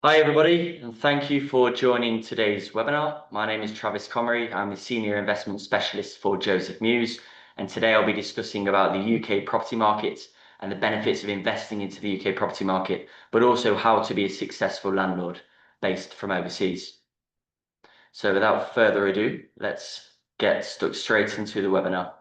Hi everybody, and thank you for joining today's webinar. My name is Travis Comery. I'm a Senior Investment Specialist for Joseph Mews, and today I'll be discussing about the UK property market and the benefits of investing into the UK property market, but also how to be a successful landlord based from overseas. So without further ado, let's get stuck straight into the webinar.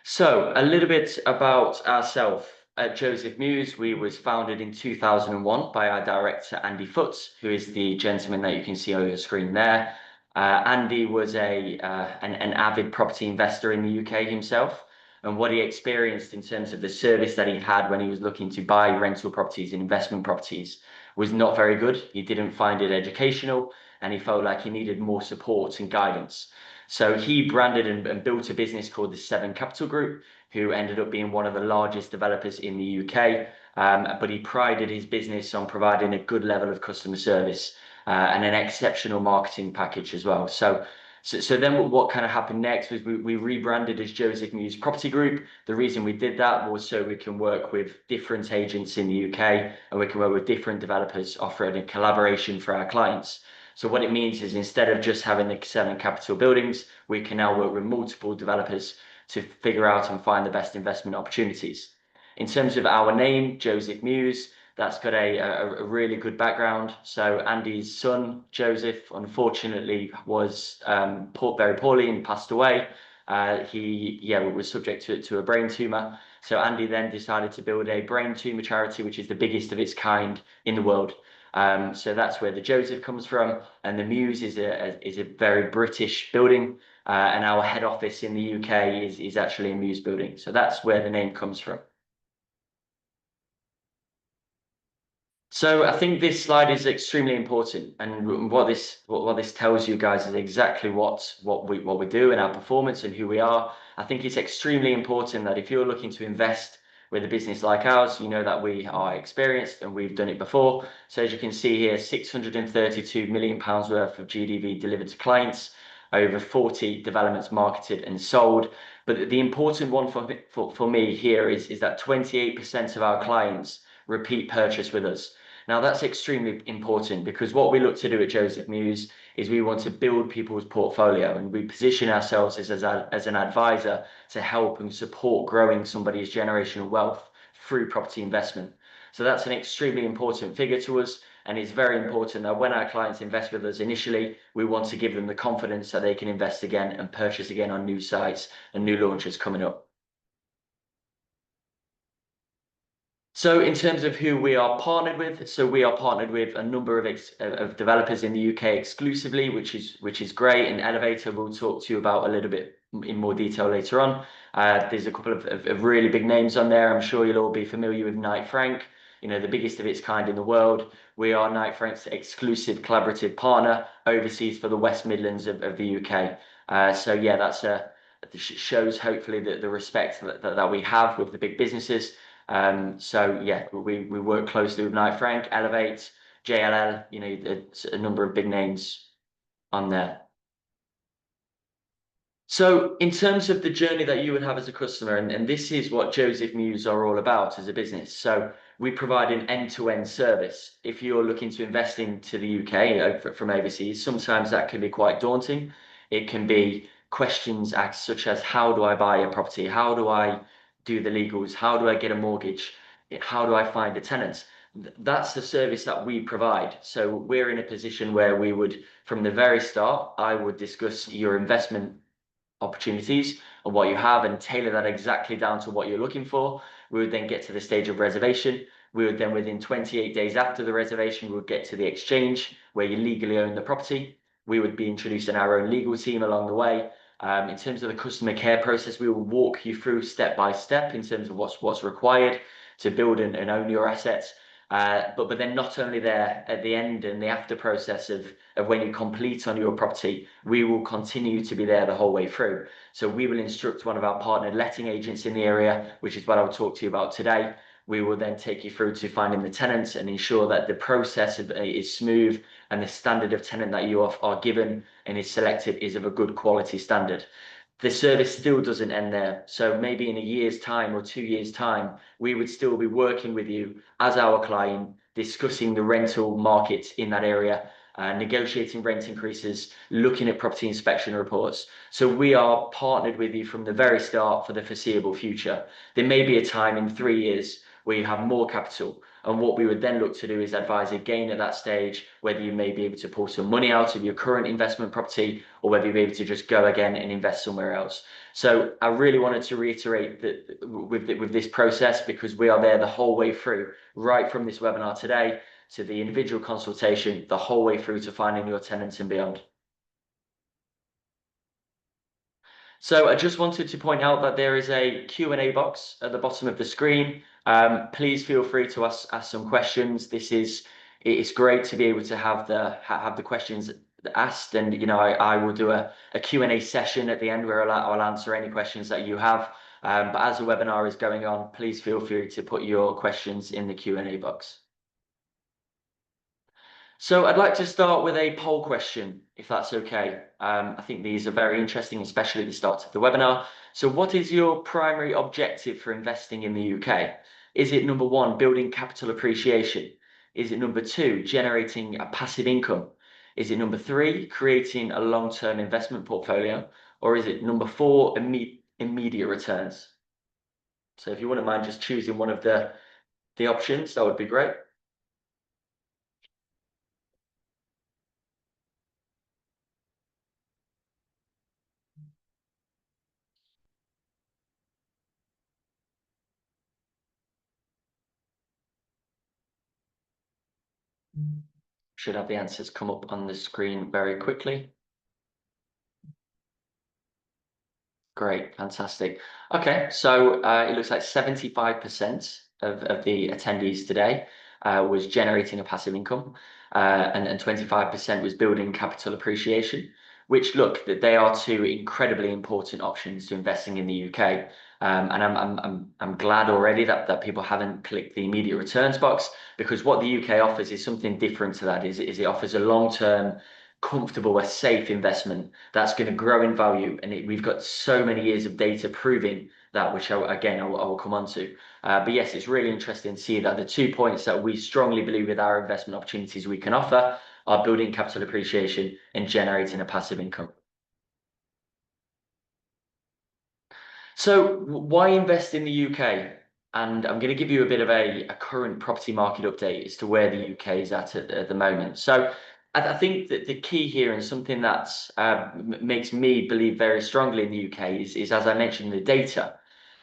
So a little bit about ourselves. At Joseph Mews, we was founded in 2001 by our director, Andy Foots, who is the gentleman that you can see on your screen there. Andy was an avid property investor in the UK himself, and what he experienced in terms of the service that he had when he was looking to buy rental properties and investment properties was not very good. He didn't find it educational, and he felt like he needed more support and guidance. So he branded and built a business called the Seven Capital Group, who ended up being one of the largest developers in the UK. But he prided his business on providing a good level of customer service and an exceptional marketing package as well. So then what kind of happened next was we rebranded as Joseph Mews Property Group. The reason we did that was so we can work with different agents in the UK and we can work with different developers offering a collaboration for our clients. So what it means is instead of just having the 7 capital buildings, we can now work with multiple developers to figure out and find the best investment opportunities. In terms of our name, Joseph Mews, that's got a really good background. So Andy's son, Joseph, unfortunately was very poorly and passed away. He was subject to a brain tumor. So Andy then decided to build a brain tumor charity, which is the biggest of its kind in the world. So that's where the Joseph comes from, and the Mews is a very British building, and our head office in the UK is actually a Mews building. So that's where the name comes from. So I think this slide is extremely important, and what this tells you guys is exactly what we do in our performance and who we are. I think it's extremely important that if you're looking to invest with a business like ours, you know that we are experienced and we've done it before. So as you can see here, £632 million worth of GDV delivered to clients, over 40 developments marketed and sold. But the important one for me here is that 28% of our clients repeat purchase with us. Now that's extremely important because what we look to do at Joseph Mews is we want to build people's portfolio, and we position ourselves as an advisor to help and support growing somebody's generational wealth through property investment. So that's an extremely important figure to us, and it's very important that when our clients invest with us initially, we want to give them the confidence that they can invest again and purchase again on new sites and new launches coming up. So in terms of who we are partnered with, so we are partnered with a number of developers in the UK exclusively, which is great. And Elevator we'll talk to you about a little bit in more detail later on. There's a couple of really big names on there. I'm sure you'll all be familiar with Knight Frank, you know, the biggest of its kind in the world. We are Knight Frank's exclusive collaborative partner overseas for the West Midlands of the UK. So yeah, that's shows hopefully the respect that we have with the big businesses. So yeah, we work closely with Knight Frank, Elevate, JLL, you know, a number of big names on there. So in terms of the journey that you would have as a customer, and this is what Joseph Mews are all about as a business. So we provide an end-to-end service. If you're looking to invest into the UK from overseas, sometimes that can be quite daunting. It can be questions asked such as, how do I buy a property? How do I do the legals? How do I get a mortgage? How do I find a tenant? That's the service that we provide. So we're in a position where we would, from the very start, I would discuss your investment opportunities and what you have and tailor that exactly down to what you're looking for. We would then get to the stage of reservation. We would then, within 28 days after the reservation, we would get to the exchange where you legally own the property. We would be introducing our own legal team along the way. In terms of the customer care process, we will walk you through step by step in terms of what's required to build and own your assets. But then not only there, at the end and the after process of when you complete on your property, we will continue to be there the whole way through. So we will instruct one of our partnered letting agents in the area, which is what I'll talk to you about today. We will then take you through to finding the tenants and ensure that the process is smooth and the standard of tenant that you are given and is selected is of a good quality standard. The service still doesn't end there. So maybe in a year's time or 2 years' time, we would still be working with you as our client, discussing the rental market in that area, negotiating rent increases, looking at property inspection reports. So we are partnered with you from the very start for the foreseeable future. There may be a time in 3 years where you have more capital. And what we would then look to do is advise again at that stage whether you may be able to pull some money out of your current investment property or whether you're able to just go again and invest somewhere else. So I really wanted to reiterate that with this process, because we are there the whole way through, right from this webinar today to the individual consultation, the whole way through to finding your tenants and beyond. So I just wanted to point out that there is a Q&A box at the bottom of the screen. Please feel free to ask some questions. It's great to be able to have the questions asked, and I will do a Q&A session at the end where I'll answer any questions that you have. But as the webinar is going on, please feel free to put your questions in the Q&A box. So I'd like to start with a poll question, if that's okay. I think these are very interesting, especially at the start of the webinar. So what is your primary objective for investing in the UK? Is it number one, building capital appreciation? Is it number two, generating a passive income? Is it number three, creating a long-term investment portfolio? Or is it number four, immediate returns? So if you wouldn't mind just choosing one of the options, that would be great. Should have the answers come up on the screen very quickly. Great, fantastic. Okay, so it looks like 75% of the attendees today was generating a passive income, and 25% was building capital appreciation, which look, that they are two incredibly important options to investing in the UK. And I'm glad already that people haven't clicked the immediate returns box, because what the UK offers is something different to that. Is it offers a long-term, comfortable, a safe investment that's going to grow in value, and we've got so many years of data proving that, which I will come on to. But yes, it's really interesting to see that the 2 points that we strongly believe with our investment opportunities we can offer are building capital appreciation and generating a passive income. So why invest in the UK? And I'm going to give you a bit of a current property market update as to where the UK is at the moment. So I think that the key here, and something that makes me believe very strongly in the UK, is as I mentioned, the data.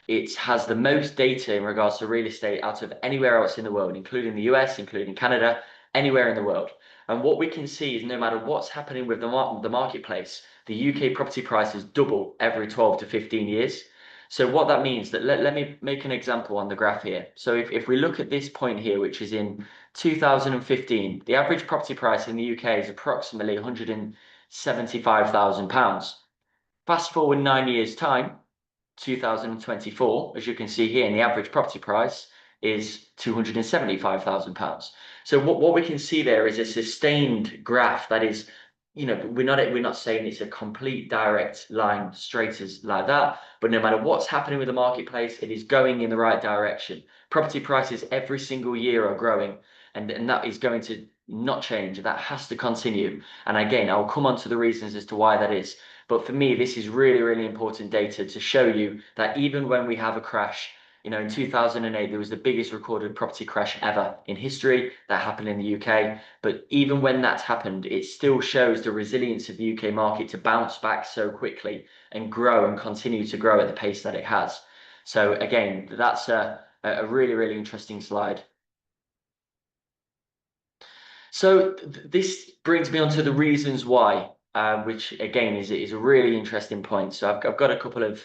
It has the most data in regards to real estate out of anywhere else in the world, including the US, including Canada, anywhere in the world. And what we can see is no matter what's happening with the marketplace, the UK property prices double every 12 to 15 years. So what that means, that let me make an example on the graph here. So if we look at this point here, which is in 2015, the average property price in the UK is approximately £175,000. Fast forward 9 years' time, 2024, as you can see here, and the average property price is £275,000. So what we can see there is a sustained graph that is, we're not saying it's a complete direct line straight as like that, but no matter what's happening with the marketplace, it is going in the right direction. Property prices every single year are growing, and that is going to not change. That has to continue. And again, I'll come on to the reasons as to why that is. But for me, this is really, really important data to show you that even when we have a crash, in 2008, there was the biggest recorded property crash ever in history that happened in the UK. But even when that's happened, it still shows the resilience of the UK market to bounce back so quickly and grow and continue to grow at the pace that it has. So again, that's a really, really interesting slide. So this brings me on to the reasons why, which again is a really interesting point. So I've got a couple of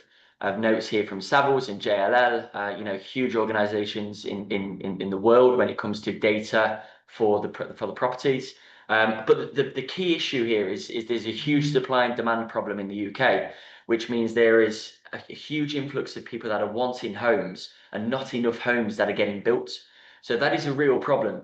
notes here from Savills and JLL, huge organizations in the world when it comes to data for the properties. But the key issue here is there's a huge supply and demand problem in the UK, which means there is a huge influx of people that are wanting homes and not enough homes that are getting built. So that is a real problem.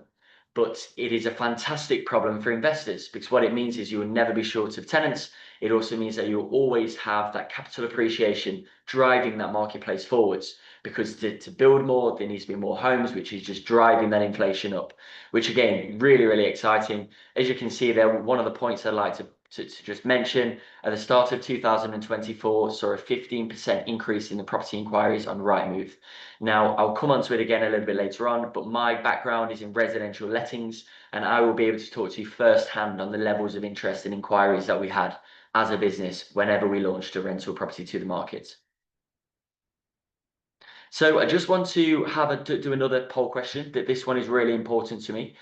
But it is a fantastic problem for investors, because what it means is you will never be short of tenants. It also means that you'll always have that capital appreciation driving that marketplace forwards. because to build more, there needs to be more homes, which is just driving that inflation up, which again, really, really exciting. As you can see there, one of the points I'd like to just mention, at the start of 2024, saw a 15% increase in the property inquiries on Rightmove. Now, I'll come onto it again a little bit later on, but my background is in residential lettings, and I will be able to talk to you firsthand on the levels of interest and inquiries that we had as a business whenever we launched a rental property to the market. So I just want to do another poll question. That this one is really important to me,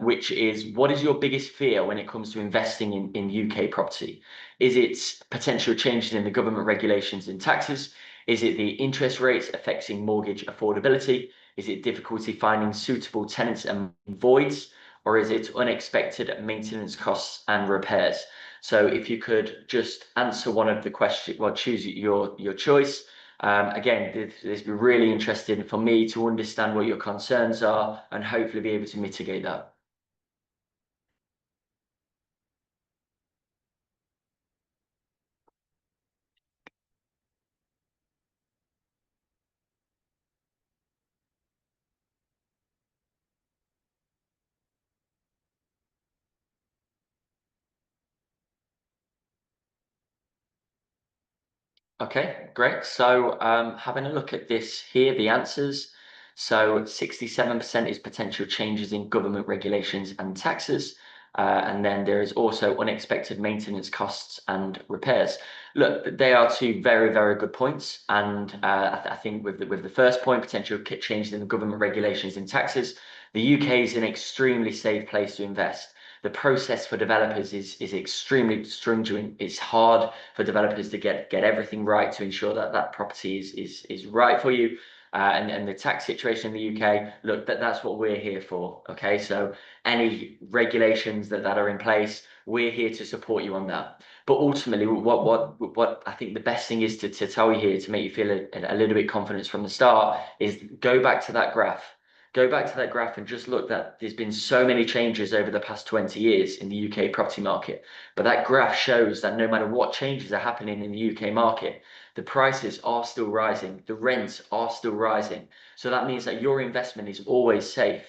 which is, what is your biggest fear when it comes to investing in UK property? Is it potential changes in the government regulations and taxes? Is it the interest rates affecting mortgage affordability? Is it difficulty finding suitable tenants and voids? Or is it unexpected maintenance costs and repairs? So if you could just answer one of the questions, well, choose your choice. Again, this would be really interesting for me to understand what your concerns are and hopefully be able to mitigate that. Okay, great. So having a look at this here, the answers. So 67% is potential changes in government regulations and taxes. And then there is also unexpected maintenance costs and repairs. Look, they are two very, very good points. And I think with the first point, potential changes in the government regulations and taxes, the UK is an extremely safe place to invest. The process for developers is extremely stringent. It's hard for developers to get everything right to ensure that that property is right for you. And the tax situation in the UK, look, that's what we're here for. Okay, so any regulations that are in place, we're here to support you on that. But ultimately, what I think the best thing is to tell you here to make you feel a little bit confidence from the start is go back to that graph. Go back to that graph and just look that there's been so many changes over the past 20 years in the UK property market. But that graph shows that no matter what changes are happening in the UK market, the prices are still rising, the rents are still rising. So that means that your investment is always safe.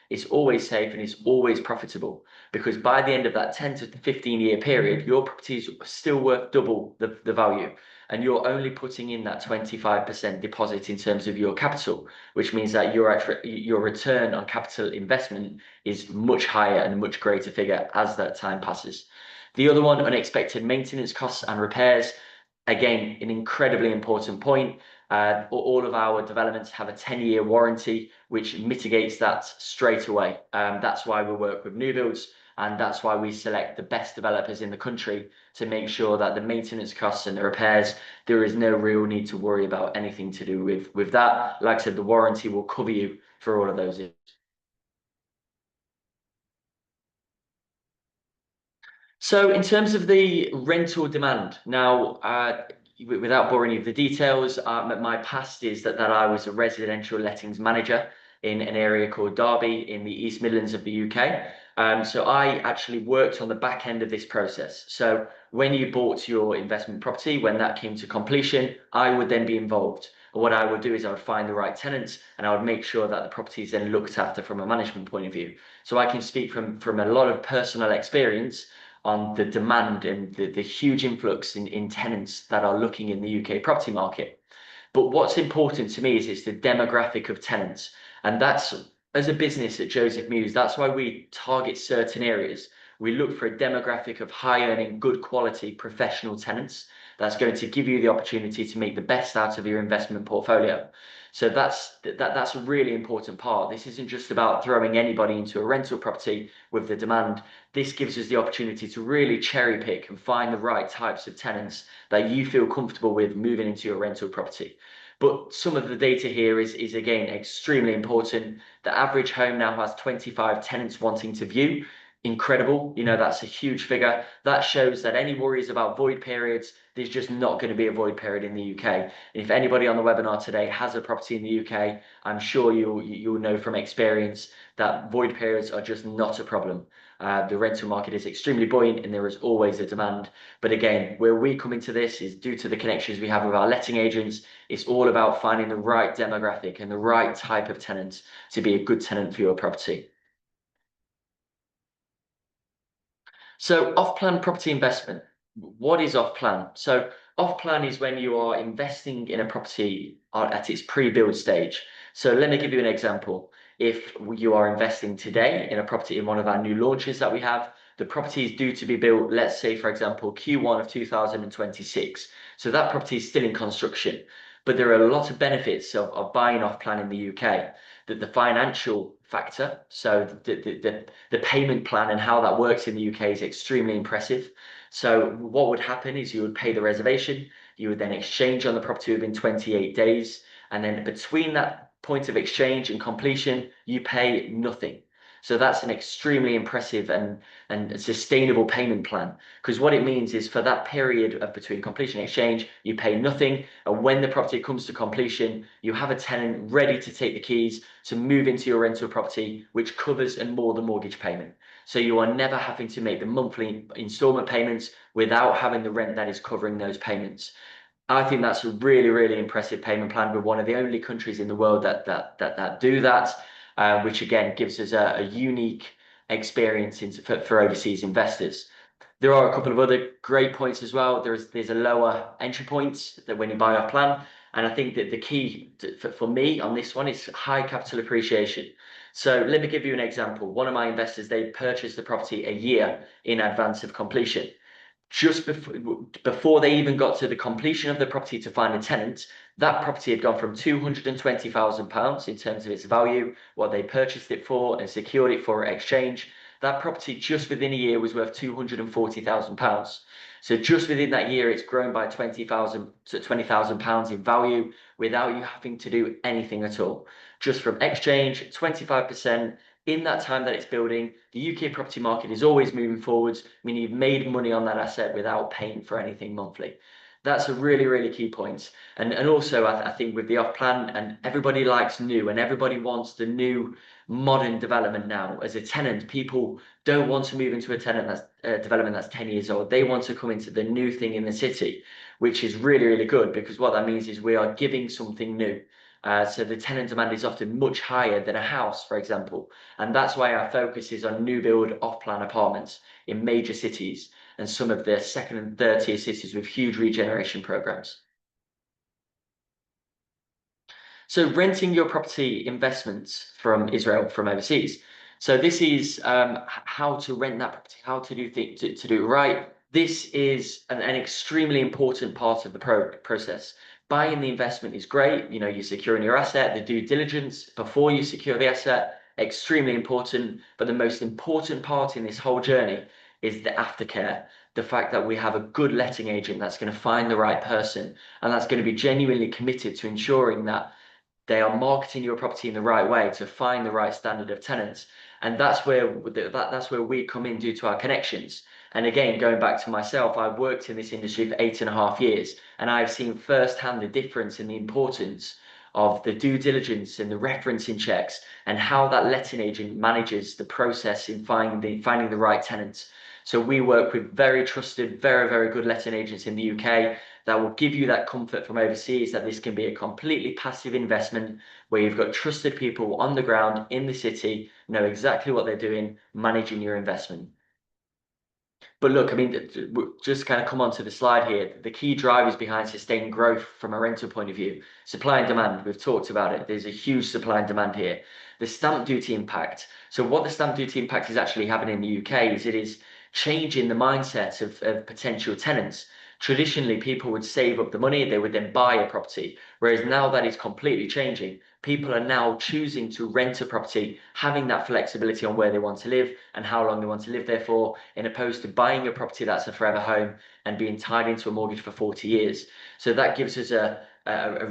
It's always safe and it's always profitable, because by the end of that 10 to 15 year period, your property is still worth double the value. And you're only putting in that 25% deposit in terms of your capital, which means that your return on capital investment is much higher and a much greater figure as that time passes. The other one, unexpected maintenance costs and repairs. Again, an incredibly important point. All of our developments have a 10-year warranty, which mitigates that straight away. That's why we work with new builds, and that's why we select the best developers in the country to make sure that the maintenance costs and the repairs, there is no real need to worry about anything to do with that. Like I said, the warranty will cover you for all of those issues. So in terms of the rental demand, now, without boring you with the details, my past is that I was a residential lettings manager in an area called Derby in the East Midlands of the UK. So I actually worked on the back end of this process. So when you bought your investment property, when that came to completion, I would then be involved. What I would do is I would find the right tenants and I would make sure that the property is then looked after from a management point of view. So I can speak from a lot of personal experience on the demand and the huge influx in tenants that are looking in the UK property market. But what's important to me is it's the demographic of tenants. And that's, as a business at Joseph Mews, that's why we target certain areas. We look for a demographic of high earning, good quality professional tenants that's going to give you the opportunity to make the best out of your investment portfolio. So that's a really important part. This isn't just about throwing anybody into a rental property with the demand. This gives us the opportunity to really cherry pick and find the right types of tenants that you feel comfortable with moving into your rental property. But some of the data here is again extremely important. The average home now has 25 tenants wanting to view. incredible. You know, that's a huge figure. That shows that any worries about void periods, there's just not going to be a void period in the UK. And if anybody on the webinar today has a property in the UK, I'm sure you'll know from experience that void periods are just not a problem. The rental market is extremely buoyant and there is always a demand. But again, where we come into this is due to the connections we have with our letting agents. It's all about finding the right demographic and the right type of tenant to be a good tenant for your property. So off-plan property investment, what is off-plan? So off-plan is when you are investing in a property at its pre-build stage. So let me give you an example. If you are investing today in a property in one of our new launches that we have, the property is due to be built, let's say, for example, Q1 of 2026. So that property is still in construction. But there are a lot of benefits of buying off-plan in the UK. That the financial factor, so the payment plan and how that works in the UK is extremely impressive. So what would happen is you would pay the reservation, you would then exchange on the property within 28 days, and then between that point of exchange and completion, you pay nothing. So that's an extremely impressive and sustainable payment plan. Because what it means is for that period of between completion and exchange, you pay nothing. And when the property comes to completion, you have a tenant ready to take the keys to move into your rental property, which covers and more the mortgage payment. So you are never having to make the monthly installment payments without having the rent that is covering those payments. I think that's a really, really impressive payment plan. We're one of the only countries in the world that do that, which again gives us a unique experience for overseas investors. There are a couple of other great points as well. There's a lower entry point that when you buy off plan, and I think that the key for me on this one is high capital appreciation. So let me give you an example. One of my investors, they purchased the property a year in advance of completion. Just before they even got to the completion of the property to find a tenant, that property had gone from £220,000 in terms of its value, what they purchased it for and secured it for exchange. That property just within a year was worth £240,000. So just within that year, it's grown by £20,000 in value without you having to do anything at all. Just from exchange, 25%. In that time that it's building, the UK property market is always moving forwards, meaning you've made money on that asset without paying for anything monthly. That's a really, really key point. And also, I think with the off plan, and everybody likes new and everybody wants the new modern development now. As a tenant, people don't want to move into a tenant that's development that's 10 years old. They want to come into the new thing in the city, which is really, really good because what that means is we are giving something new. So the tenant demand is often much higher than a house, for example. And that's why our focus is on new build off-plan apartments in major cities and some of the second and third tier cities with huge regeneration programs. So renting your property investments from Israel, from overseas. So this is how to rent that property, how to do to do it right. This is an extremely important part of the process. Buying the investment is great. You know, you're securing your asset, the due diligence before you secure the asset, extremely important. But the most important part in this whole journey is the aftercare. The fact that we have a good letting agent that's going to find the right person and that's going to be genuinely committed to ensuring that they are marketing your property in the right way to find the right standard of tenants. And that's where we come in due to our connections. And again, going back to myself, I've worked in this industry for 8.5 years, and I've seen firsthand the difference in the importance of the due diligence and the referencing checks and how that letting agent manages the process in finding the right tenants. So we work with very trusted, very, very good letting agents in the UK that will give you that comfort from overseas that this can be a completely passive investment where you've got trusted people on the ground in the city, know exactly what they're doing, managing your investment. But look, I mean, just kind of come on to the slide here. The key drivers behind sustained growth from a rental point of view, supply and demand, we've talked about it. There's a huge supply and demand here. The stamp duty impact. So what the stamp duty impact is actually having in the UK is it is changing the mindset of potential tenants. Traditionally, people would save up the money, they would then buy a property. Whereas now that is completely changing. People are now choosing to rent a property, having that flexibility on where they want to live and how long they want to live there for, in opposed to buying a property that's a forever home and being tied into a mortgage for 40 years. So that gives us a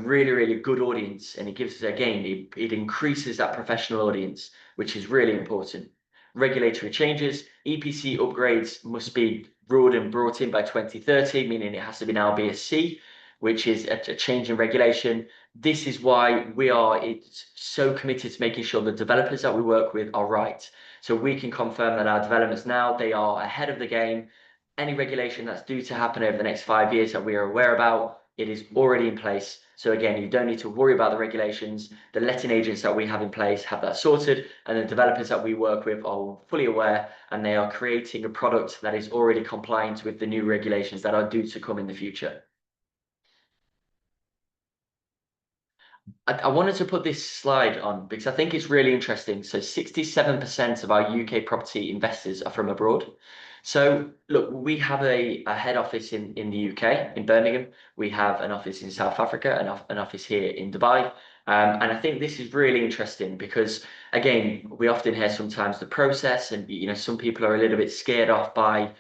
really, really good audience. And it gives us, again, it increases that professional audience, which is really important. Regulatory changes, EPC upgrades must be ruled and brought in by 2030, meaning it has to be now be a C, which is a change in regulation. This is why we are so committed to making sure the developers that we work with are right. So we can confirm that our developments now, they are ahead of the game. Any regulation that's due to happen over the next 5 years that we are aware about, it is already in place. So again, you don't need to worry about the regulations. The letting agents that we have in place have that sorted, and the developers that we work with are fully aware, and they are creating a product that is already compliant with the new regulations that are due to come in the future. I wanted to put this slide on because I think it's really interesting. So 67% of our UK property investors are from abroad. So look, we have a head office in the UK, in Birmingham. We have an office in South Africa, an office here in Dubai. And I think this is really interesting because, again, we often hear sometimes the process, and some people are a little bit scared off by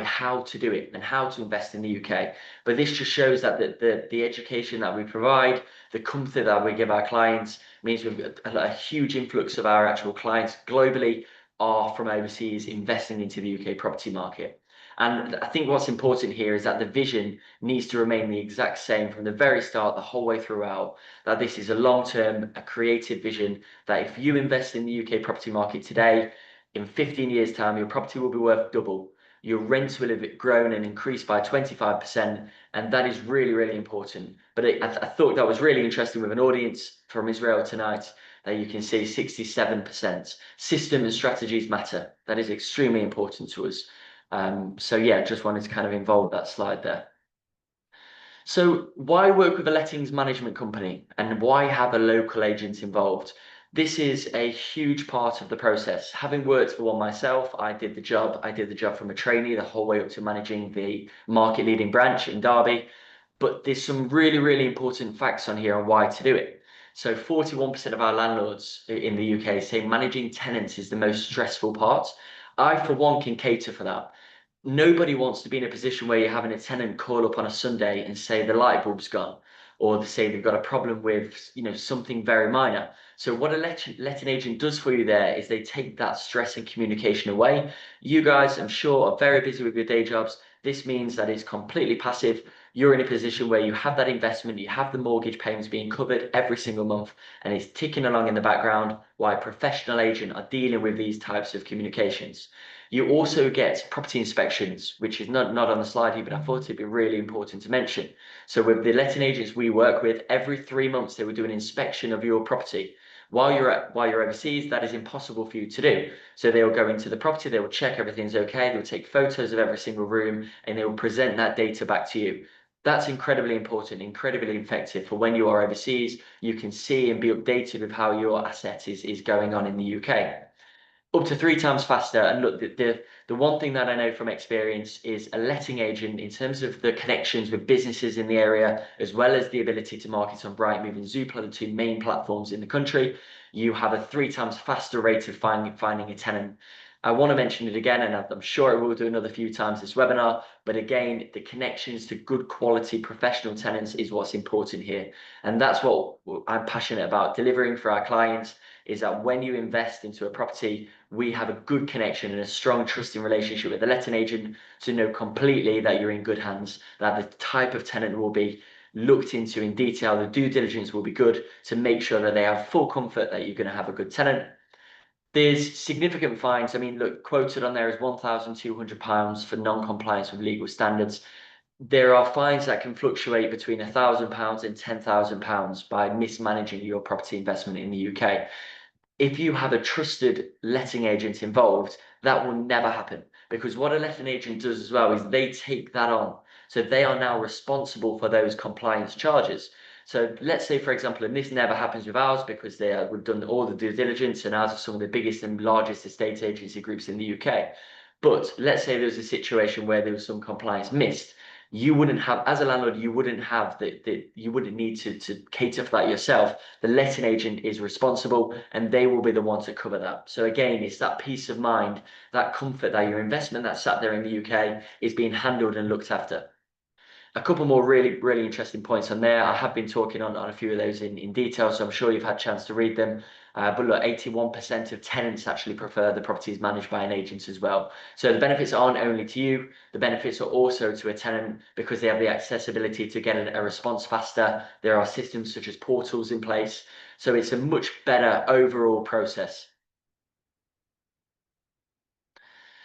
how to do it and how to invest in the UK. But this just shows that the education that we provide, the comfort that we give our clients, means we've got a huge influx of our actual clients globally are from overseas investing into the UK property market. And I think what's important here is that the vision needs to remain the exact same from the very start, the whole way throughout, that this is a long-term, a creative vision, that if you invest in the UK property market today, in 15 years' time, your property will be worth double. Your rents will have grown and increased by 25%, and that is really, really important. But I thought that was really interesting with an audience from Israel tonight, that you can see 67%. System and strategies matter. That is extremely important to us. So yeah, just wanted to kind of involve that slide there. So why work with a lettings management company and why have a local agent involved? This is a huge part of the process. Having worked for one myself, I did the job. I did the job from a trainee the whole way up to managing the market leading branch in Derby. But there's some really, really important facts on here on why to do it. So 41% of our landlords in the UK say managing tenants is the most stressful part. I, for one, can cater for that. Nobody wants to be in a position where you're having a tenant call up on a Sunday and say the light bulb's gone, or they say they've got a problem with, something very minor. So what a letting agent does for you there is they take that stress and communication away. You guys, I'm sure, are very busy with your day jobs. This means that it's completely passive. You're in a position where you have that investment, you have the mortgage payments being covered every single month, and it's ticking along in the background while a professional agent are dealing with these types of communications. You also get property inspections, which is not on the slide here, but I thought it'd be really important to mention. So with the letting agents we work with, every 3 months they will do an inspection of your property. While you're overseas, that is impossible for you to do. So they will go into the property, they will check everything's okay, they will take photos of every single room, and they will present that data back to you. That's incredibly important, incredibly effective for when you are overseas. You can see and be updated with how your asset is going on in the UK. Up to 3 times faster. And look, the one thing that I know from experience is a letting agent, in terms of the connections with businesses in the area, as well as the ability to market on Rightmove and Zoopla, the two main platforms in the country, you have a 3 times faster rate of finding a tenant. I want to mention it again, and I'm sure I will do another few times this webinar, but again, the connections to good quality professional tenants is what's important here. And that's what I'm passionate about delivering for our clients, is that when you invest into a property, we have a good connection and a strong trusting relationship with the letting agent to know completely that you're in good hands, that the type of tenant will be looked into in detail, the due diligence will be good to make sure that they have full comfort that you're going to have a good tenant. There's significant fines. I mean, look, quoted on there is £1,200 for non-compliance with legal standards. There are fines that can fluctuate between £1,000 and £10,000 by mismanaging your property investment in the UK. If you have a trusted letting agent involved, that will never happen, because what a letting agent does as well is they take that on. So they are now responsible for those compliance charges. So let's say, for example, and this never happens with ours because we've done all the due diligence and ours are some of the biggest and largest estate agency groups in the UK. But let's say there's a situation where there was some compliance missed. You wouldn't have, as a landlord, you wouldn't have you wouldn't need to cater for that yourself. The letting agent is responsible and they will be the ones to cover that. So again, it's that peace of mind, that comfort that your investment that's sat there in the UK is being handled and looked after. A couple more really, really interesting points on there. I have been talking on a few of those in detail, so I'm sure you've had a chance to read them. But look, 81% of tenants actually prefer the properties managed by an agent as well. So the benefits aren't only to you, the benefits are also to a tenant because they have the accessibility to get a response faster. There are systems such as portals in place. So it's a much better overall process.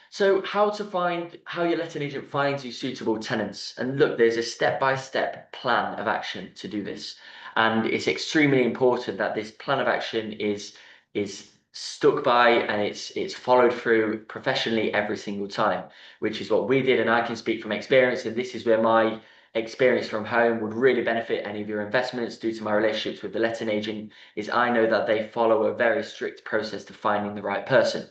So how your letting agent finds you suitable tenants. And look, there's a step-by-step plan of action to do this. And it's extremely important that this plan of action is stuck by and it's followed through professionally every single time, which is what we did. And I can speak from experience, and this is where my experience from home would really benefit any of your investments due to my relationships with the letting agent, is I know that they follow a very strict process to finding the right person.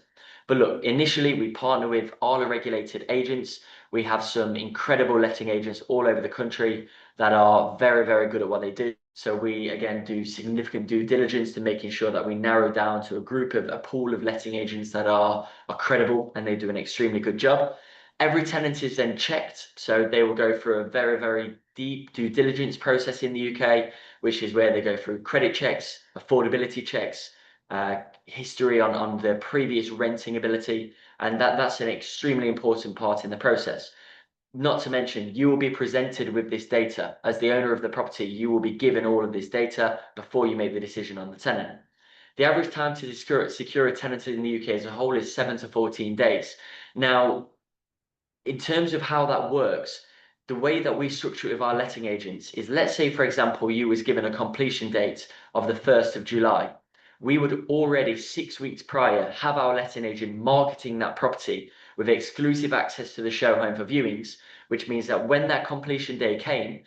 But look, initially we partner with all the regulated agents. We have some incredible letting agents all over the country that are very, very good at what they do. So we again do significant due diligence to making sure that we narrow down to a pool of letting agents that are credible and they do an extremely good job. Every tenant is then checked, so they will go through a very, very deep due diligence process in the UK, which is where they go through credit checks, affordability checks, history on the previous renting ability, and that's an extremely important part in the process. Not to mention, you will be presented with this data. As the owner of the property, you will be given all of this data before you make the decision on the tenant. The average time to secure a tenant in the UK as a whole is 7 to 14 days. Now, in terms of how that works, the way that we structure it with our letting agents is, let's say, for example, you was given a completion date of the 1st of July. We would already 6 weeks prior have our letting agent marketing that property with exclusive access to the show home for viewings, which means that when that completion day came,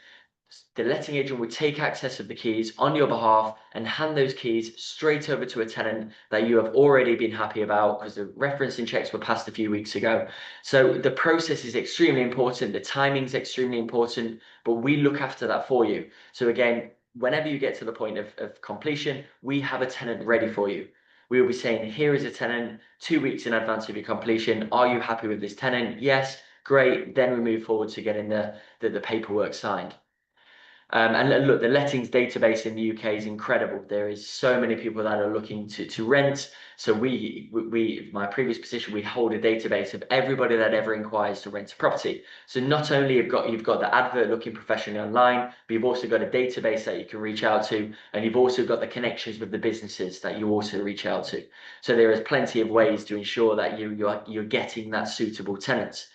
the letting agent would take access of the keys on your behalf and hand those keys straight over to a tenant that you have already been happy about because the referencing checks were passed a few weeks ago. So the process is extremely important. The timing is extremely important, but we look after that for you. So again, whenever you get to the point of completion, we have a tenant ready for you. We will be saying, here is a tenant 2 weeks in advance of your completion. Are you happy with this tenant? Yes, great. Then we move forward to getting the paperwork signed. And look, the lettings database in the UK is incredible. There is so many people that are looking to rent. So my previous position, we hold a database of everybody that ever inquires to rent a property. So not only you've got the advert looking professionally online, but you've also got a database that you can reach out to, and you've also got the connections with the businesses that you also reach out to. So there is plenty of ways to ensure that you're getting that suitable tenant.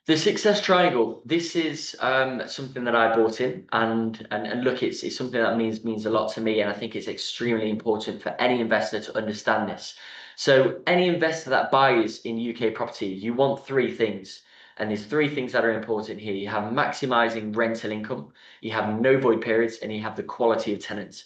The success triangle. This is something that I brought in, and look, it's something that means a lot to me, and I think it's extremely important for any investor to understand this. So any investor that buys in UK property, you want three things, and there's three things that are important here. You have maximizing rental income, you have no void periods, and you have the quality of tenants.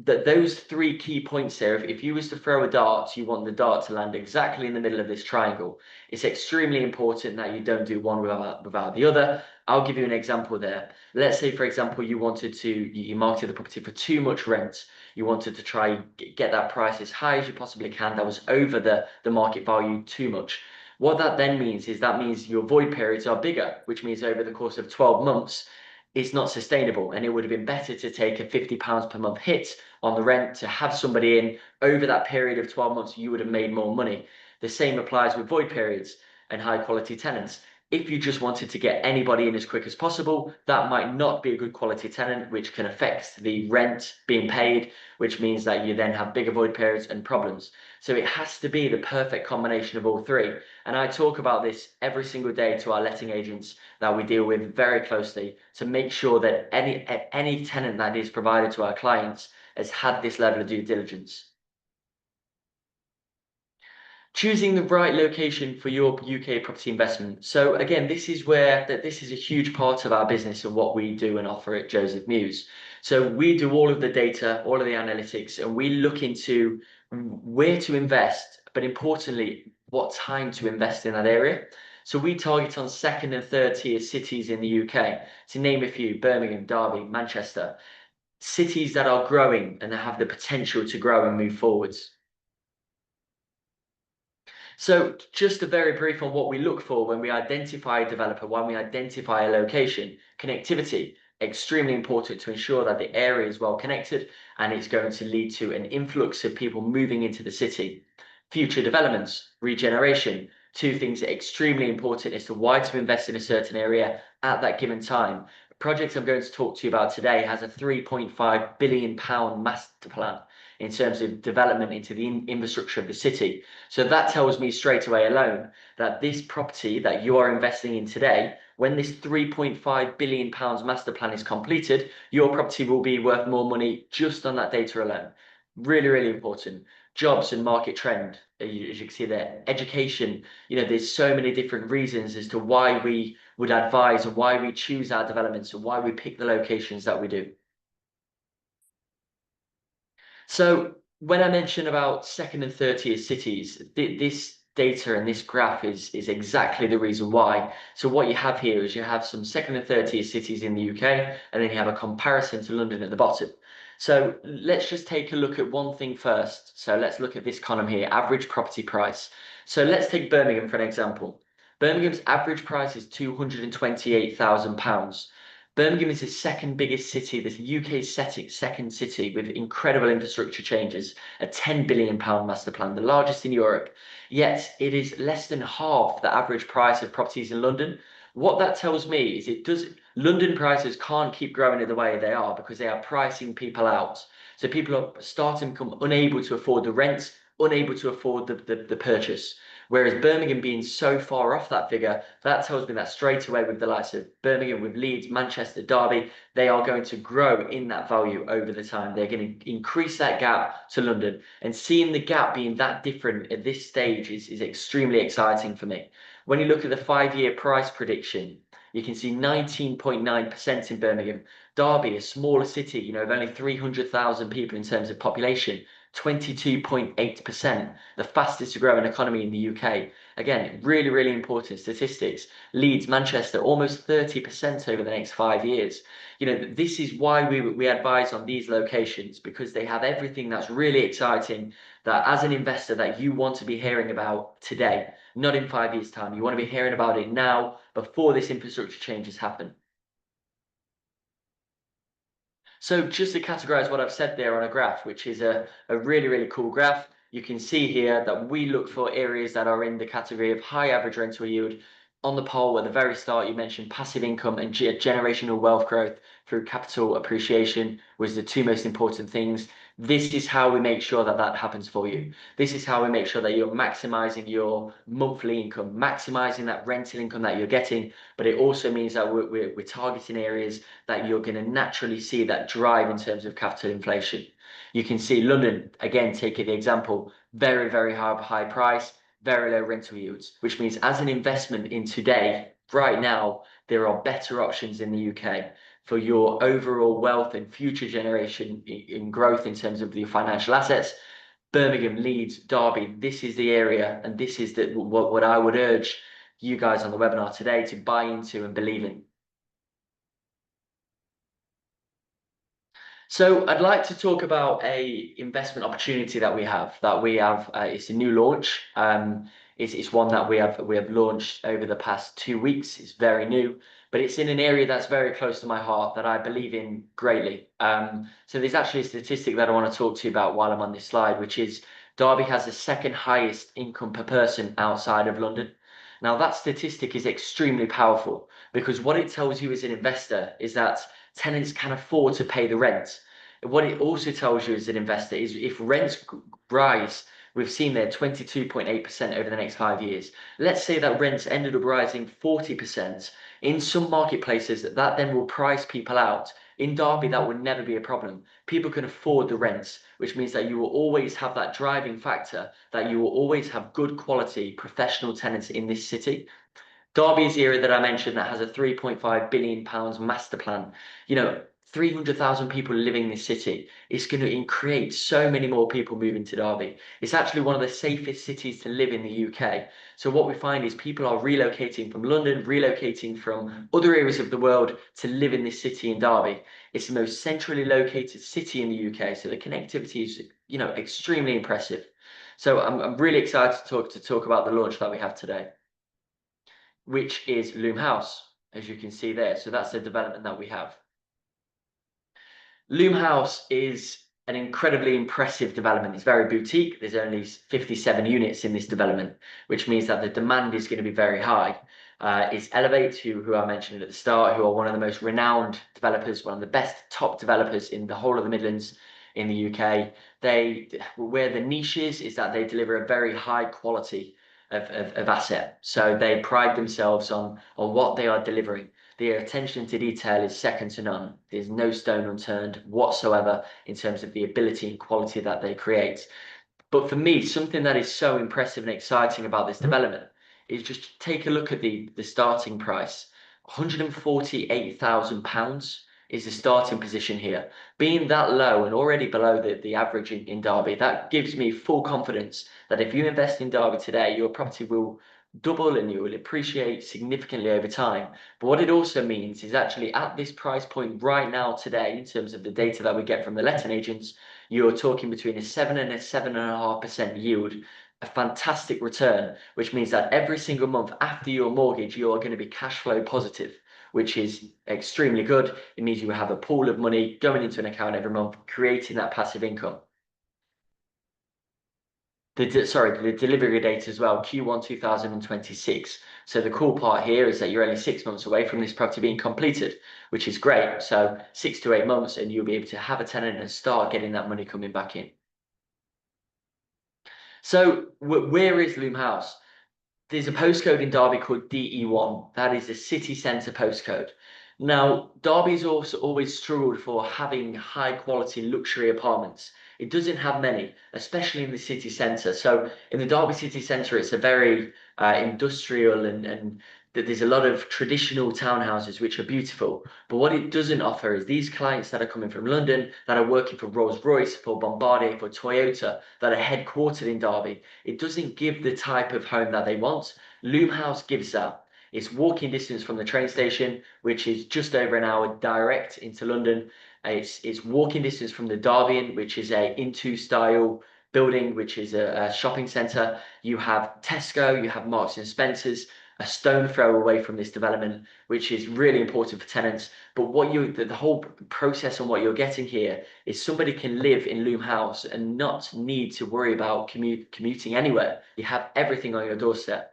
Those three key points there. If you was to throw a dart, you want the dart to land exactly in the middle of this triangle. It's extremely important that you don't do one without the other. I'll give you an example there. Let's say, for example, you marketed the property for too much rent. You wanted to try get that price as high as you possibly can. That was over the market value too much. What that then means is your void periods are bigger, which means over the course of 12 months, it's not sustainable. And it would have been better to take a £50 per month hit on the rent to have somebody in over that period of 12 months. You would have made more money. The same applies with void periods and high quality tenants. If you just wanted to get anybody in as quick as possible, that might not be a good quality tenant, which can affect the rent being paid, which means that you then have bigger void periods and problems. So it has to be the perfect combination of all three. And I talk about this every single day to our letting agents that we deal with very closely to make sure that any tenant that is provided to our clients has had this level of due diligence. Choosing the right location for your UK property investment. So again, this is a huge part of our business and what we do and offer at Joseph Mews. So we do all of the data, all of the analytics, and we look into where to invest, but importantly, what time to invest in that area. So we target on second and third tier cities in the UK. To name a few: Birmingham, Derby, Manchester, cities that are growing and that have the potential to grow and move forwards. So just a very brief on what we look for when we identify a developer, when we identify a location: connectivity. extremely important to ensure that the area is well connected, and it's going to lead to an influx of people moving into the city. Future developments, regeneration, two things that are extremely important as to why to invest in a certain area at that given time. The project I'm going to talk to you about today has a £3.5 billion master plan in terms of development into the infrastructure of the city. So that tells me straight away alone that this property that you are investing in today, when this £3.5 billion master plan is completed, your property will be worth more money just on that data alone. Really, really important. Jobs and market trend, as you can see there. Education, there's so many different reasons as to why we would advise and why we choose our developments and why we pick the locations that we do. So when I mention about second and third tier cities, this data and this graph is exactly the reason why. So what you have here is you have some second and third tier cities in the UK, and then you have a comparison to London at the bottom. So let's just take a look at one thing first. So let's look at this column here, average property price. So let's take Birmingham for an example. Birmingham's average price is £228,000. Birmingham is the second biggest city, this UK's second city with incredible infrastructure changes, a £10 billion master plan, the largest in Europe. Yet it is less than half the average price of properties in London. What that tells me is London prices can't keep growing at the way they are because they are pricing people out. So people are starting to become unable to afford the rent, unable to afford the purchase. Whereas Birmingham being so far off that figure, that tells me that straight away with the likes of Birmingham, with Leeds, Manchester, Derby, they are going to grow in that value over the time. They're going to increase that gap to London. And seeing the gap being that different at this stage is extremely exciting for me. When you look at the 5-year price prediction, you can see 19.9% in Birmingham. Derby, a smaller city, of only 300,000 people in terms of population, 22.8%, the fastest growing economy in the UK. Again, really, really important statistics. Leeds, Manchester, almost 30% over the next 5 years. This is why we advise on these locations, because they have everything that's really exciting that as an investor that you want to be hearing about today, not in 5 years' time. You want to be hearing about it now before this infrastructure changes happen. So just to categorize what I've said there on a graph, which is a really, really cool graph, you can see here that we look for areas that are in the category of high average rental yield. On the poll at the very start, you mentioned passive income and generational wealth growth through capital appreciation was the two most important things. This is how we make sure that that happens for you. This is how we make sure that you're maximizing your monthly income, maximizing that rental income that you're getting, but it also means that we're targeting areas that you're going to naturally see that drive in terms of capital inflation. You can see London, again, taking the example, very, very high price, very low rental yields, which means as an investment in today, right now, there are better options in the UK for your overall wealth and future generation in growth in terms of the financial assets. Birmingham, Leeds, Derby, this is the area, and this is what I would urge you guys on the webinar today to buy into and believe in. So I'd like to talk about a investment opportunity that we have. It's a new launch. It's one that we have launched over the past 2 weeks. It's very new, but it's in an area that's very close to my heart that I believe in greatly. So there's actually a statistic that I want to talk to you about while I'm on this slide, which is Derby has the second highest income per person outside of London. Now that statistic is extremely powerful because what it tells you as an investor is that tenants can afford to pay the rent. What it also tells you as an investor is if rents rise, we've seen there 22.8% over the next 5 years. Let's say that rents ended up rising 40%. In some marketplaces, that then will price people out. In Derby, that would never be a problem. People can afford the rents, which means that you will always have that driving factor, that you will always have good quality professional tenants in this city. Derby is the area that I mentioned that has a £3.5 billion master plan. 300,000 people living in this city. It's going to create so many more people moving to Derby. It's actually one of the safest cities to live in the UK. So what we find is people are relocating from London, relocating from other areas of the world to live in this city in Derby. It's the most centrally located city in the UK. So the connectivity is, extremely impressive. So I'm really excited to talk about the launch that we have today, which is Loom House, as you can see there. So that's the development that we have. Loom House is an incredibly impressive development. It's very boutique. There's only 57 units in this development, which means that the demand is going to be very high. It's Elevate, who I mentioned at the start, who are one of the most renowned developers, one of the best top developers in the whole of the Midlands in the UK. Where the niche is that they deliver a very high quality of asset. So they pride themselves on what they are delivering. Their attention to detail is second to none. There's no stone unturned whatsoever in terms of the ability and quality that they create. But for me, something that is so impressive and exciting about this development is just take a look at the starting price. £148,000 is the starting position here. Being that low and already below the average in Derby, that gives me full confidence that if you invest in Derby today, your property will double and you will appreciate significantly over time. But what it also means is actually at this price point right now today, in terms of the data that we get from the letting agents, you're talking between a 7 and a 7.5% yield, a fantastic return, which means that every single month after your mortgage, you are going to be cash flow positive, which is extremely good. It means you have a pool of money going into an account every month, creating that passive income. The delivery date as well, Q1 2026. So the cool part here is that you're only 6 months away from this property being completed, which is great. So 6 to 8 months and you'll be able to have a tenant and start getting that money coming back in. So where is Loom House? There's a postcode in Derby called DE1. That is the city centre postcode. Now, Derby's also always struggled for having high quality luxury apartments. It doesn't have many, especially in the city centre. So in the Derby city centre, it's a very industrial and there's a lot of traditional townhouses which are beautiful. But what it doesn't offer is these clients that are coming from London, that are working for Rolls-Royce, for Bombardier, for Toyota, that are headquartered in Derby. It doesn't give the type of home that they want. Loom House gives that. It's walking distance from the train station, which is just over an hour direct into London. It's walking distance from the Derby, which is a Into style building, which is a shopping centre. You have Tesco, you have Marks and Spencer's, a stone throw away from this development, which is really important for tenants. But the whole process and what you're getting here is somebody can live in Loom House and not need to worry about commuting anywhere. You have everything on your doorstep.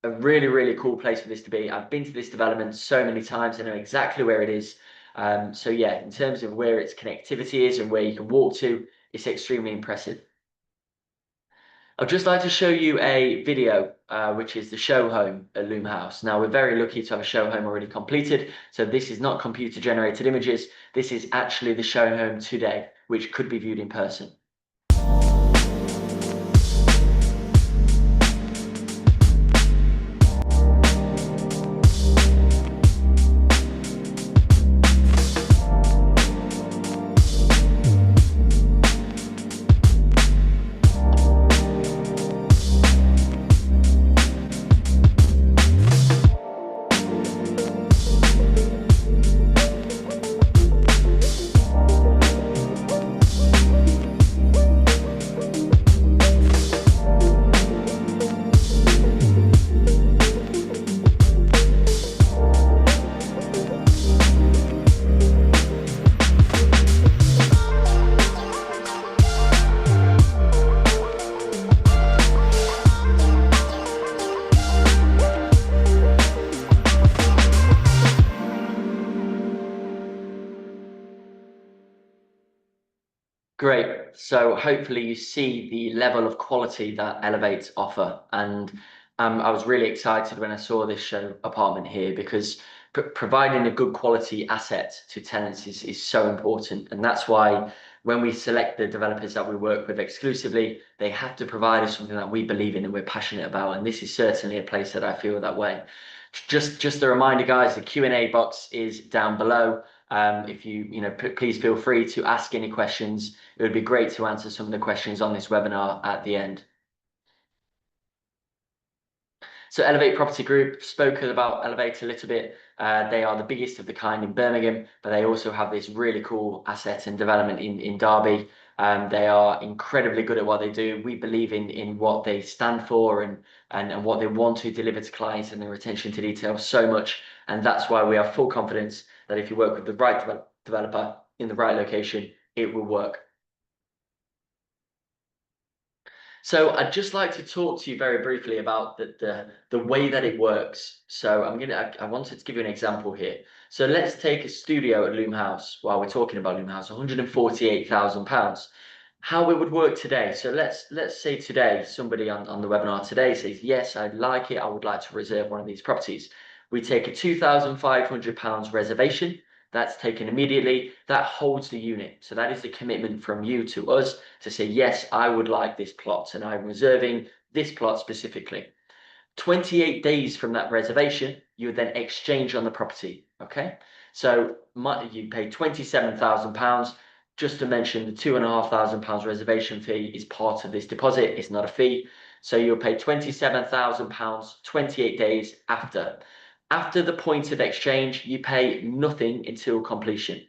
A really, really cool place for this to be. I've been to this development so many times. I know exactly where it is. So yeah, in terms of where its connectivity is and where you can walk to, it's extremely impressive. I'd just like to show you a video, which is the show home at Loom House. Now, we're very lucky to have a show home already completed. So this is not computer generated images. This is actually the show home today, which could be viewed in person. Great. So hopefully you see the level of quality that Elevate offer. And I was really excited when I saw this show apartment here because providing a good quality asset to tenants is so important. And that's why when we select the developers that we work with exclusively, they have to provide us something that we believe in and we're passionate about. And this is certainly a place that I feel that way. Just a reminder, guys, the Q&A box is down below. If please feel free to ask any questions. It would be great to answer some of the questions on this webinar at the end. So Elevate Property Group, spoke about Elevate a little bit. They are the biggest of the kind in Birmingham, but they also have this really cool asset and development in Derby. They are incredibly good at what they do. We believe in what they stand for and what they want to deliver to clients and their attention to detail so much. And that's why we have full confidence that if you work with the right developer in the right location, it will work. So I'd just like to talk to you very briefly about the way that it works. So I wanted to give you an example here. So let's take a studio at Loom House while we're talking about Loom House, £148,000. How it would work today. So let's say today somebody on the webinar today says, yes, I'd like it. I would like to reserve one of these properties. We take a £2,500 reservation. That's taken immediately. That holds the unit. So that is the commitment from you to us to say, yes, I would like this plot and I'm reserving this plot specifically. 28 days from that reservation, you would then exchange on the property. Okay. So you pay £27,000. Just to mention, the £2,500 reservation fee is part of this deposit. It's not a fee. So you'll pay £27,000 28 days after. After the point of exchange, you pay nothing until completion.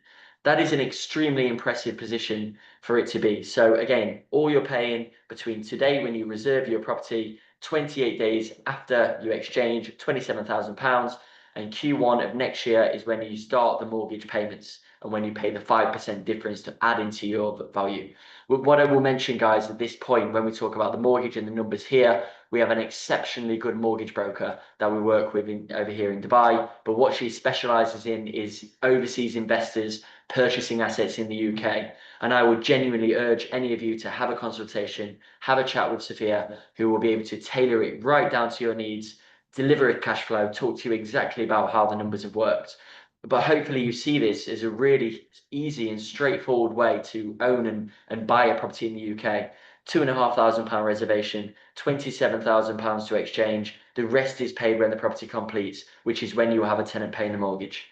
That is an extremely impressive position for it to be. So again, all you're paying between today when you reserve your property, 28 days after you exchange, £27,000, and Q1 of next year is when you start the mortgage payments and when you pay the 5% difference to add into your value. What I will mention, guys, at this point, when we talk about the mortgage and the numbers here, we have an exceptionally good mortgage broker that we work with over here in Dubai. But what she specializes in is overseas investors purchasing assets in the UK. And I would genuinely urge any of you to have a consultation, have a chat with Sophia, who will be able to tailor it right down to your needs, deliver a cash flow, talk to you exactly about how the numbers have worked. But hopefully you see this as a really easy and straightforward way to own and buy a property in the UK. £2,500 reservation, £27,000 to exchange. The rest is paid when the property completes, which is when you have a tenant paying the mortgage.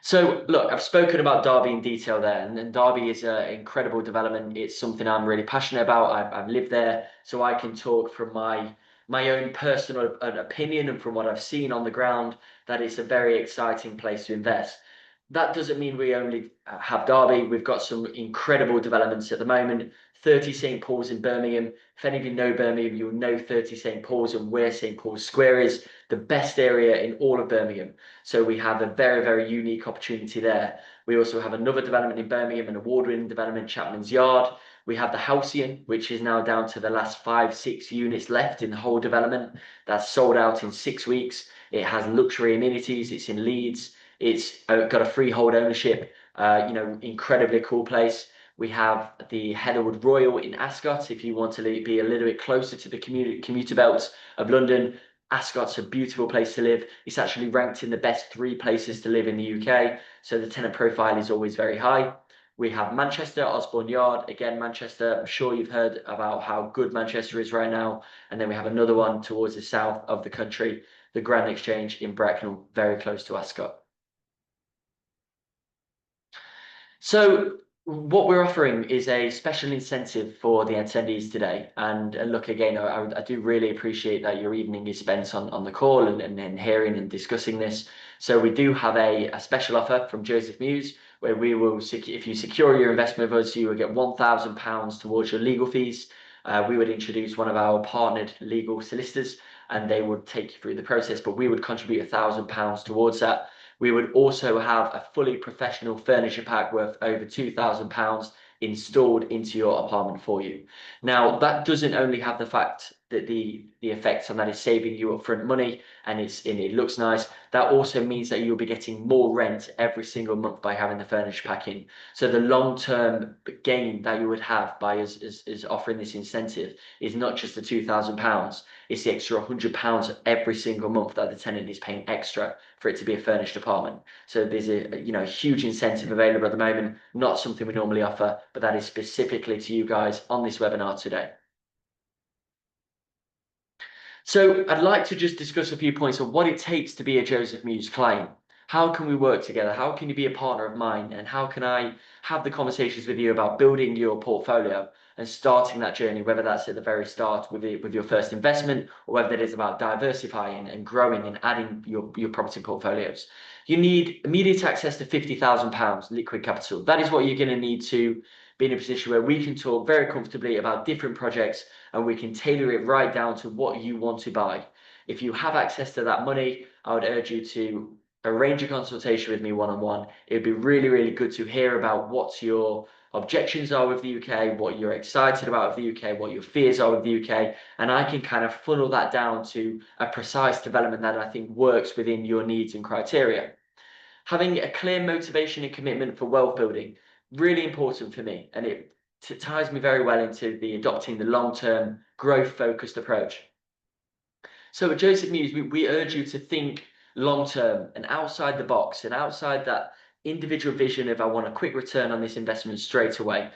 So look, I've spoken about Derby in detail there, and Derby is an incredible development. It's something I'm really passionate about. I've lived there, so I can talk from my own personal opinion and from what I've seen on the ground that it's a very exciting place to invest. That doesn't mean we only have Derby. We've got some incredible developments at the moment. 30 St Paul's in Birmingham. If any of you know Birmingham, you'll know 30 St Paul's and where St Paul's Square is, the best area in all of Birmingham. So we have a very, very unique opportunity there. We also have another development in Birmingham, an award-winning development, Chapman's Yard. We have the Halcyon, which is now down to the last 5-6 units left in the whole development. That's sold out in 6 weeks. It has luxury amenities. It's in Leeds. It's got a freehold ownership. Incredibly cool place. We have the Heatherwood Royal in Ascot. If you want to be a little bit closer to the commuter belts of London, Ascot's a beautiful place to live. It's actually ranked in the best 3 places to live in the UK. So the tenant profile is always very high. We have Manchester, Osborne Yard. Again, Manchester, I'm sure you've heard about how good Manchester is right now. And then we have another one towards the south of the country, the Grand Exchange in Bracknell, very close to Ascot. So what we're offering is a special incentive for the attendees today. And look, again, I do really appreciate that your evening is spent on the call and hearing and discussing this. So we do have a special offer from Joseph Mews, where we will, if you secure your investment with us, you will get £1,000 towards your legal fees. We would introduce one of our partnered legal solicitors and they would take you through the process, but we would contribute £1,000 towards that. We would also have a fully professional furniture pack worth over £2,000 installed into your apartment for you. Now, that doesn't only have the fact that the effect on that is saving you upfront money and it looks nice. That also means that you'll be getting more rent every single month by having the furniture pack in. So the long-term gain that you would have by us offering this incentive is not just the £2,000, it's the extra £100 every single month that the tenant is paying extra for it to be a furnished apartment. So there's a huge incentive available at the moment, not something we normally offer, but that is specifically to you guys on this webinar today. So I'd like to just discuss a few points of what it takes to be a Joseph Mews client. How can we work together? How can you be a partner of mine? And how can I have the conversations with you about building your portfolio and starting that journey, whether that's at the very start with your first investment or whether it is about diversifying and growing and adding your property portfolios. You need immediate access to £50,000 liquid capital. That is what you're going to need to be in a position where we can talk very comfortably about different projects and we can tailor it right down to what you want to buy. If you have access to that money, I would urge you to arrange a consultation with me one-on-one. It'd be really, really good to hear about what your objections are with the UK, what you're excited about with the UK, what your fears are with the UK, and I can kind of funnel that down to a precise development that I think works within your needs and criteria. Having a clear motivation and commitment for wealth building, really important for me, and it ties me very well into the adopting the long-term growth focused approach. So at Joseph Mews, we urge you to think long term and outside the box and outside that individual vision of I want a quick return on this investment straight away.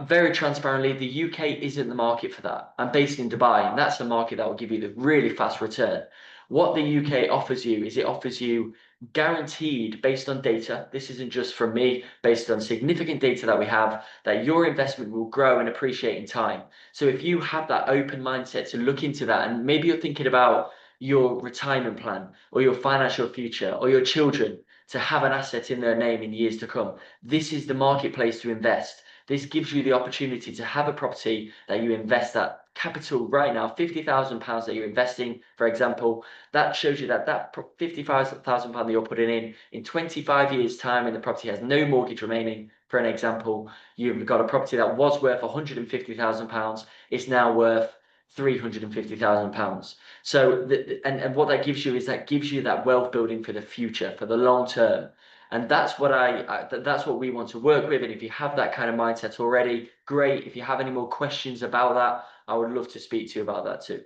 Very transparently, the UK isn't the market for that. I'm based in Dubai, and that's the market that will give you the really fast return. What the UK offers you is it offers you guaranteed based on data. This isn't just from me, based on significant data that we have, that your investment will grow and appreciate in time. So if you have that open mindset to look into that, and maybe you're thinking about your retirement plan or your financial future or your children to have an asset in their name in years to come, this is the marketplace to invest. This gives you the opportunity to have a property that you invest that capital right now, £50,000 that you're investing, for example. That shows you that £55,000 that you're putting in 25 years' time, and the property has no mortgage remaining. For an example, you've got a property that was worth £150,000, it's now worth £350,000. So, and what that gives you is that gives you that wealth building for the future, for the long term. And that's what that's what we want to work with. And if you have that kind of mindset already, great. If you have any more questions about that, I would love to speak to you about that too.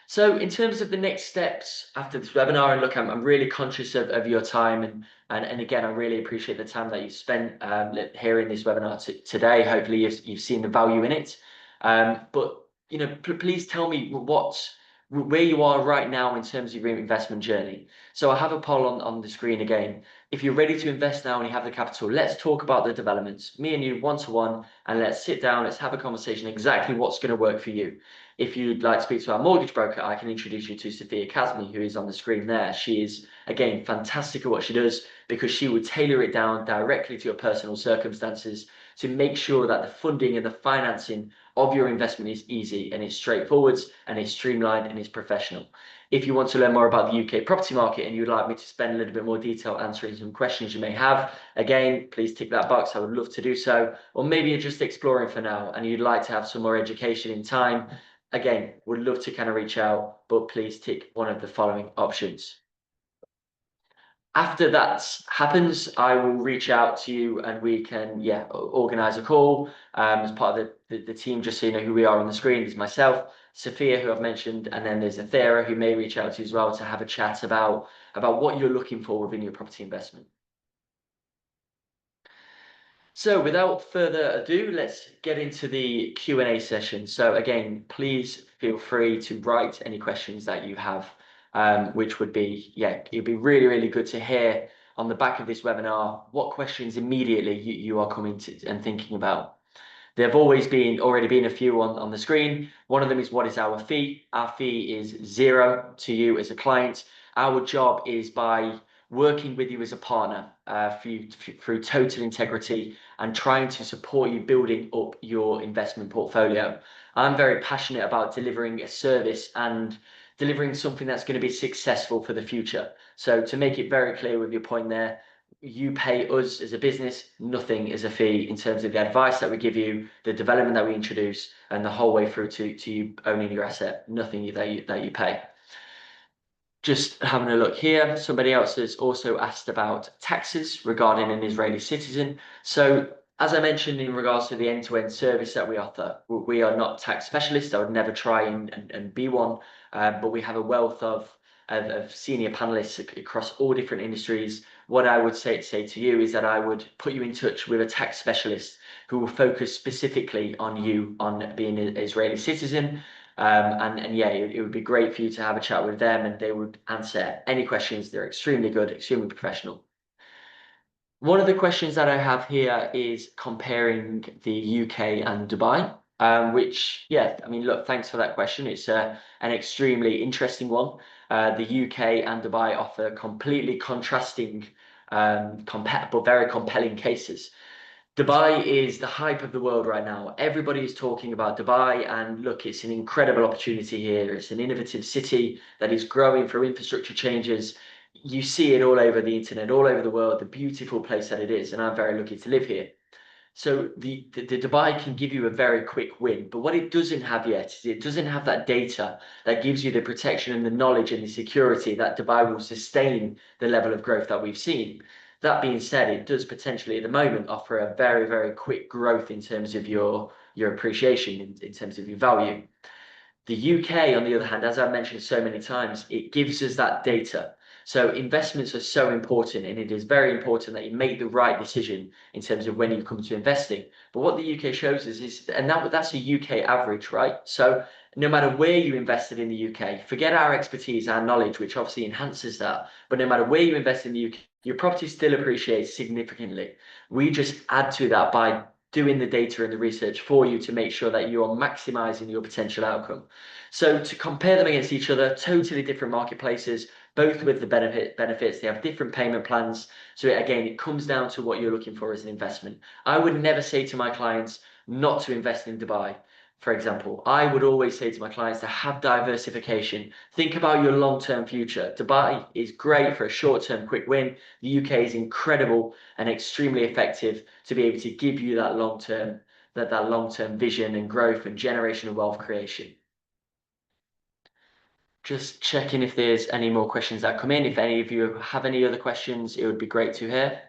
So in terms of the next steps after this webinar, and look, I'm really conscious of your time, and again, I really appreciate the time that you spent hearing this webinar today. Hopefully you've seen the value in it. But you know, please tell me where you are right now in terms of your investment journey. So I have a poll on the screen again. If you're ready to invest now and you have the capital, let's talk about the developments, me and you one-to-one, and let's sit down, let's have a conversation exactly what's going to work for you. If you'd like to speak to our mortgage broker, I can introduce you to Sophia Kazmi, who is on the screen there. She is, again, fantastic at what she does because she would tailor it down directly to your personal circumstances to make sure that the funding and the financing of your investment is easy and it's straightforward and it's streamlined and it's professional. If you want to learn more about the UK property market and you'd like me to spend a little bit more detail answering some questions you may have, again, please tick that box. I would love to do so. Or maybe you're just exploring for now and you'd like to have some more education in time. Again, would love to kind of reach out, but please tick one of the following options. After that happens, I will reach out to you and we can, organize a call as part of the team, just so you know who we are on the screen. There's myself, Sophia, who I've mentioned, and then there's Athera, who may reach out to you as well to have a chat about what you're looking for within your property investment. So without further ado, let's get into the Q&A session. So again, please feel free to write any questions that you have, which would be, it'd be really, really good to hear on the back of this webinar, what questions immediately you are coming to and thinking about. There have already been a few on the screen. One of them is, what is our fee? Our fee is zero to you as a client. Our job is by working with you as a partner through total integrity and trying to support you building up your investment portfolio. I'm very passionate about delivering a service and delivering something that's going to be successful for the future. So to make it very clear with your point there, you pay us as a business nothing as a fee in terms of the advice that we give you, the development that we introduce, and the whole way through to you owning your asset, nothing that you pay. Just having a look here, somebody else has also asked about taxes regarding an Israeli citizen. So as I mentioned in regards to the end-to-end service that we offer, we are not tax specialists. I would never try and be one, but we have a wealth of senior panelists across all different industries. What I would say to you is that I would put you in touch with a tax specialist who will focus specifically on you, on being an Israeli citizen. It would be great for you to have a chat with them and they would answer any questions. They're extremely good, extremely professional. One of the questions that I have here is comparing the UK and Dubai, look, thanks for that question. It's an extremely interesting one. The UK and Dubai offer completely contrasting, but very compelling cases. Dubai is the hype of the world right now. Everybody is talking about Dubai, and look, it's an incredible opportunity here. It's an innovative city that is growing through infrastructure changes. You see it all over the internet, all over the world, the beautiful place that it is, and I'm very lucky to live here. So the Dubai can give you a very quick win, but what it doesn't have yet is it doesn't have that data that gives you the protection and the knowledge and the security that Dubai will sustain the level of growth that we've seen. That being said, it does potentially at the moment offer a very, very quick growth in terms of your appreciation, in terms of your value. The UK, on the other hand, as I've mentioned so many times, it gives us that data. So investments are so important, and it is very important that you make the right decision in terms of when you come to investing. But what the UK shows us is, and that's a UK average, right? So no matter where you invested in the UK, forget our expertise, our knowledge, which obviously enhances that. But no matter where you invest in the UK, your property still appreciates significantly. We just add to that by doing the data and the research for you to make sure that you are maximizing your potential outcome. So to compare them against each other, totally different marketplaces, both with the benefits. They have different payment plans. So again, it comes down to what you're looking for as an investment. I would never say to my clients not to invest in Dubai. For example, I would always say to my clients to have diversification. Think about your long-term future. Dubai is great for a short-term quick win. The UK is incredible and extremely effective to be able to give you that long-term vision and growth and generational wealth creation. Just checking if there's any more questions that come in. If any of you have any other questions, it would be great to hear.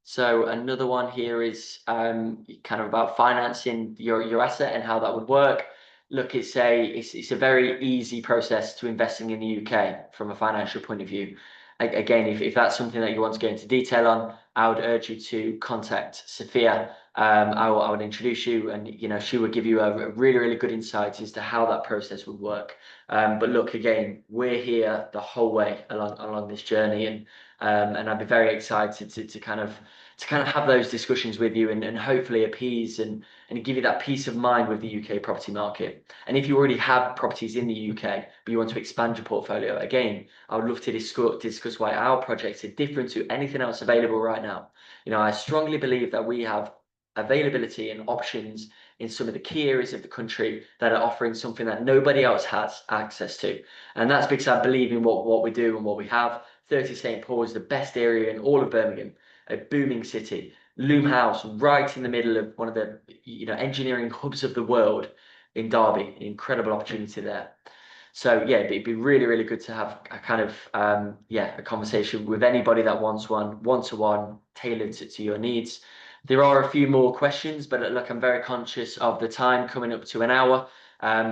So another one here is kind of about financing your asset and how that would work. Look, it's a very easy process to investing in the UK from a financial point of view. Again, if that's something that you want to go into detail on, I would urge you to contact Sophia. I would introduce you, and she would give you a really, really good insight as to how that process would work. But look, again, we're here the whole way along this journey, and I'd be very excited to kind of have those discussions with you and hopefully appease and give you that peace of mind with the UK property market. And if you already have properties in the UK, but you want to expand your portfolio, again, I would love to discuss why our projects are different to anything else available right now. I strongly believe that we have availability and options in some of the key areas of the country that are offering something that nobody else has access to. And that's because I believe in what we do and what we have. 30 St. Paul is the best area in all of Birmingham, a booming city. Loom House, right in the middle of one of the engineering hubs of the world in Derby, an incredible opportunity there. So yeah, it'd be really, really good to have a kind of a conversation with anybody that wants one-to-one, tailored to your needs. There are a few more questions, but look, I'm very conscious of the time coming up to an hour.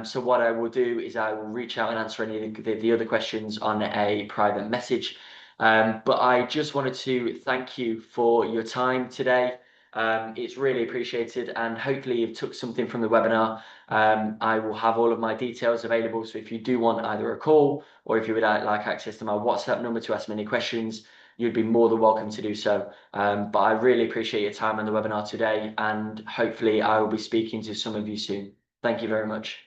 So what I will do is I will reach out and answer any of the other questions on a private message. But I just wanted to thank you for your time today. It's really appreciated, and hopefully you've took something from the webinar. I will have all of my details available, so if you do want either a call or if you would like access to my WhatsApp number to ask me any questions, you'd be more than welcome to do so. But I really appreciate your time on the webinar today, and hopefully I will be speaking to some of you soon. Thank you very much.